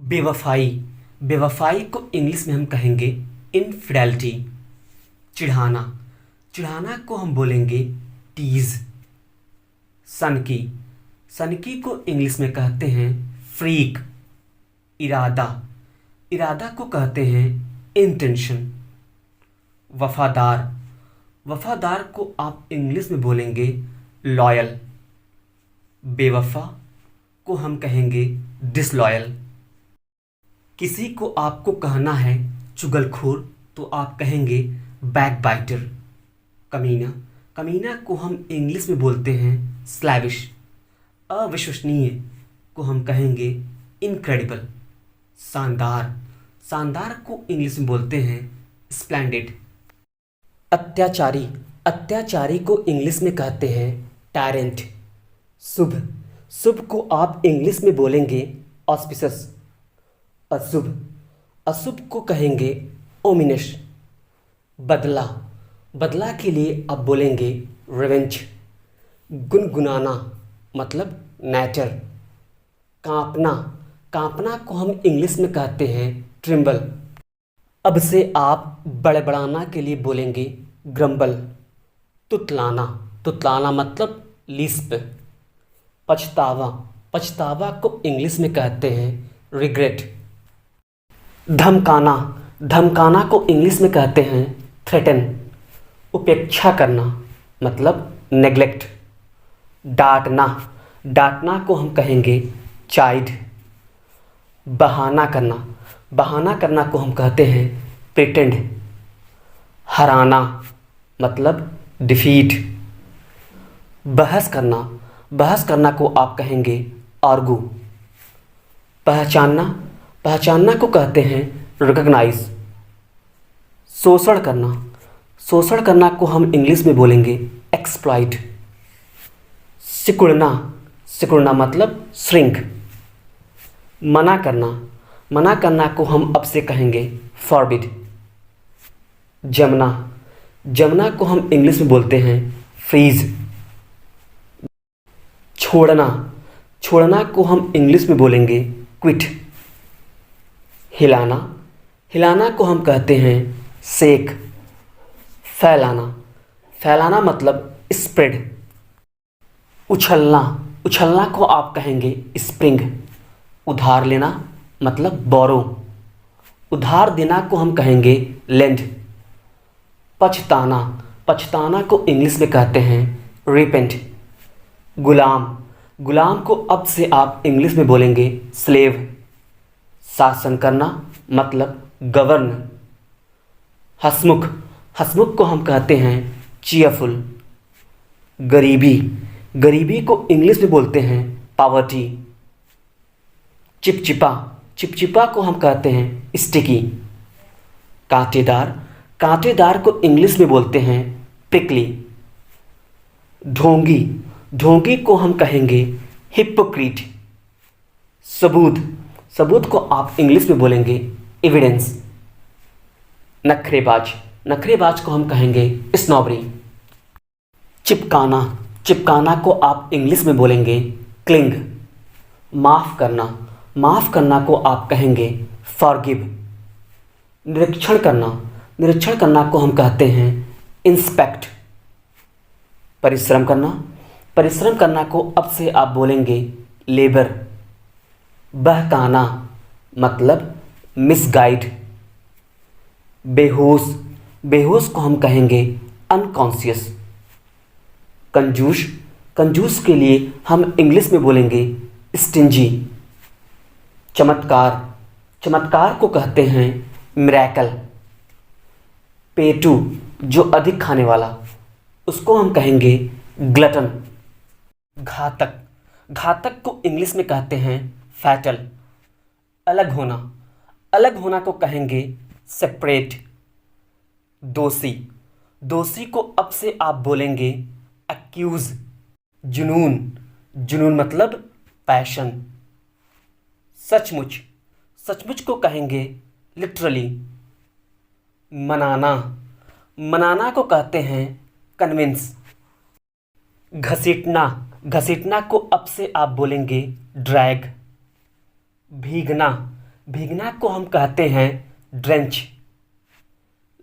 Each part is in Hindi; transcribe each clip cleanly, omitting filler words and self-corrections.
बेवफाई। बेवफाई को इंग्लिश में हम कहेंगे इनफिडेलिटी। चिढ़ाना। चिढ़ाना को हम बोलेंगे टीज। सनकी। सनकी को इंग्लिश में कहते हैं फ्रीक। इरादा। इरादा को कहते हैं इंटेंशन। वफादार। वफादार को आप इंग्लिश में बोलेंगे लॉयल। बेवफा को हम कहेंगे डिसलॉयल। किसी को आपको कहना है चुगलखोर तो आप कहेंगे बैकबाइटर। कमीना। कमीना को हम इंग्लिश में बोलते हैं स्लैविश। अविश्वसनीय को हम कहेंगे इनक्रेडिबल। शानदार। शानदार को इंग्लिश में बोलते हैं स्प्लेंडिड। अत्याचारी। अत्याचारी को इंग्लिश में कहते हैं टायरेंट। शुभ। शुभ को आप इंग्लिश में बोलेंगे ऑस्पिशियस। अशुभ। अशुभ को कहेंगे ओमिनस। बदला। बदला के लिए आप बोलेंगे रिवेंज। गुनगुनाना मतलब नैचर। कांपना। कांपना को हम इंग्लिश में कहते हैं ट्रिम्बल। अब से आप बड़बड़ाना के लिए बोलेंगे ग्रम्बल। तुतलाना। तुतलाना मतलब लिस्प। पछतावा। पछतावा को इंग्लिश में कहते हैं रिग्रेट। धमकाना। धमकाना को इंग्लिश में कहते हैं थ्रेटन। उपेक्षा करना मतलब नेग्लेक्ट। डांटना। डांटना को हम कहेंगे चाइड। बहाना करना। बहाना करना को हम कहते हैं प्रिटेंड। हराना मतलब डिफीट। बहस करना। बहस करना को आप कहेंगे आर्गू। पहचानना। पहचानना को कहते हैं रिकॉग्नाइज। शोषण करना। शोषण करना को हम इंग्लिश में बोलेंगे एक्सप्लॉइट। सिकुड़ना। सिकुड़ना मतलब श्रिंक। मना करना। मना करना को हम अब से कहेंगे फॉरबिड। जमना। जमना को हम इंग्लिश में बोलते हैं फ्रीज। छोड़ना। छोड़ना को हम इंग्लिश में बोलेंगे क्विट। हिलाना। हिलाना को हम कहते हैं शेक। फैलाना। फैलाना मतलब स्प्रेड। उछलना। उछलना को आप कहेंगे स्प्रिंग। उधार लेना मतलब बोरो। उधार देना को हम कहेंगे लेंड। पछताना। पछताना को इंग्लिश में कहते हैं रिपेंट। गुलाम। गुलाम को अब से आप इंग्लिश में बोलेंगे स्लेव। शासन करना मतलब गवर्न। हंसमुख। हंसमुख को हम कहते हैं चीयरफुल। गरीबी। गरीबी को इंग्लिश में बोलते हैं पॉवर्टी। चिपचिपा। चिपचिपा को हम कहते हैं स्टिकी। कांटेदार। कांटेदार को इंग्लिश में बोलते हैं प्रिकली। ढोंगी। ढोंगी को हम कहेंगे हिपोक्रीट। सबूत। सबूत को आप इंग्लिश में बोलेंगे एविडेंस। नखरेबाज। नखरेबाज को हम कहेंगे स्नॉबरी। चिपकाना। चिपकाना को आप इंग्लिश में बोलेंगे क्लिंग। माफ़ करना। माफ़ करना को आप कहेंगे फॉरगिव। निरीक्षण करना। निरीक्षण करना को हम कहते हैं इंस्पेक्ट। परिश्रम करना। परिश्रम करना को अब से आप बोलेंगे लेबर। बहकाना मतलब मिसगाइड। बेहोश। बेहोश को हम कहेंगे अनकॉन्शियस। कंजूस। कंजूस के लिए हम इंग्लिश में बोलेंगे स्टिंजी। चमत्कार। चमत्कार को कहते हैं मिरेकल। पेटू जो अधिक खाने वाला उसको हम कहेंगे ग्लटन। घातक। घातक को इंग्लिश में कहते हैं फैटल। अलग होना। अलग होना को कहेंगे सेपरेट। दोषी। दोषी को अब से आप बोलेंगे एक्यूज। जुनून। जुनून मतलब पैशन। सचमुच। सचमुच को कहेंगे लिटरली। मनाना। मनाना को कहते हैं कन्विंस। घसीटना। घसीटना को अब से आप बोलेंगे ड्रैग। भीगना। भीगना को हम कहते हैं ड्रेंच।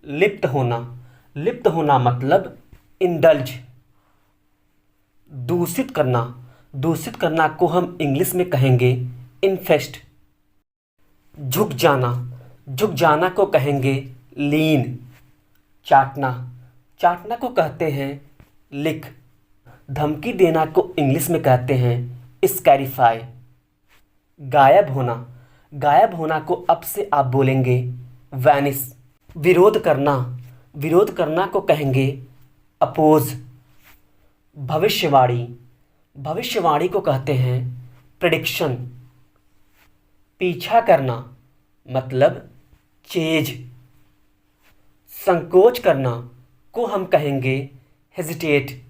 लिप्त होना मतलब इंडल्ज। दूषित करना को हम इंग्लिश में कहेंगे इन्फेस्ट। झुक जाना को कहेंगे लीन। चाटना को कहते हैं लिक। धमकी देना को इंग्लिश में कहते हैं स्कैरिफाई। गायब होना को अब से आप बोलेंगे वैनिस। विरोध करना को कहेंगे अपोज। भविष्यवाणी को कहते हैं प्रेडिक्शन। पीछा करना मतलब चेज। संकोच करना को हम कहेंगे हेजिटेट।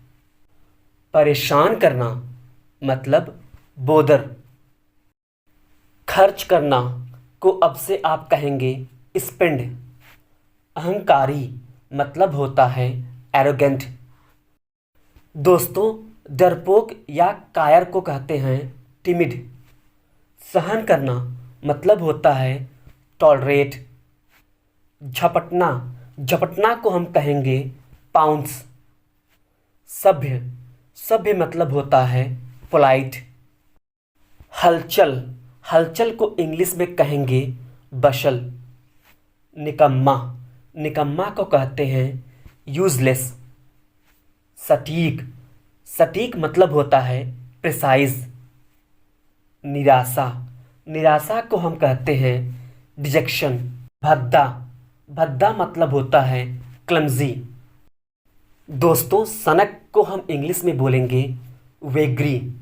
परेशान करना मतलब बोदर। खर्च करना को अब से आप कहेंगे स्पेंड। अहंकारी मतलब होता है एरोगेंट। दोस्तों, डरपोक या कायर को कहते हैं टिमिड। सहन करना मतलब होता है टॉलरेट। झपटना को हम कहेंगे पाउंस। सभ्य मतलब होता है पोलाइट। हलचल को इंग्लिश में कहेंगे बशल। निकम्मा को कहते हैं यूजलेस। सटीक मतलब होता है प्रिसाइज। निराशा को हम कहते हैं डिजेक्शन। भद्दा मतलब होता है क्लमजी। दोस्तों, सनक को हम इंग्लिश में बोलेंगे वेग्री।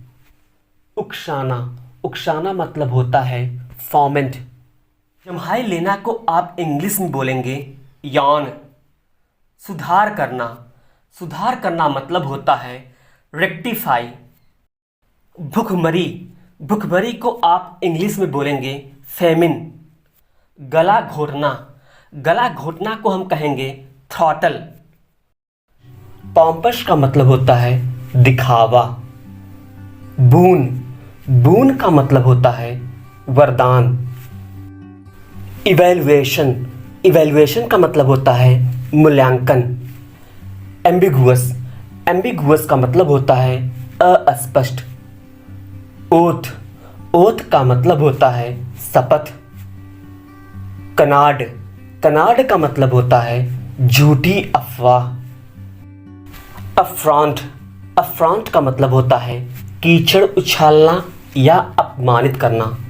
उकसाना मतलब होता है फॉर्मेंट। जम्हाई लेना को आप इंग्लिश में बोलेंगे यॉन। सुधार करना मतलब होता है रेक्टिफाई। भुखमरी को आप इंग्लिश में बोलेंगे फेमिन। गला घोटना को हम कहेंगे थ्रॉटल। पॉम्पस का मतलब होता है दिखावा। बून का मतलब होता है वरदान। इवैल्यूएशन का मतलब होता है मूल्यांकन। एम्बिगुअस का मतलब होता है अस्पष्ट। ओथ का मतलब होता है शपथ। कनाड का मतलब होता है झूठी अफवाह। अफ्रॉन्ट का मतलब होता है कीचड़ उछालना या अपमानित करना।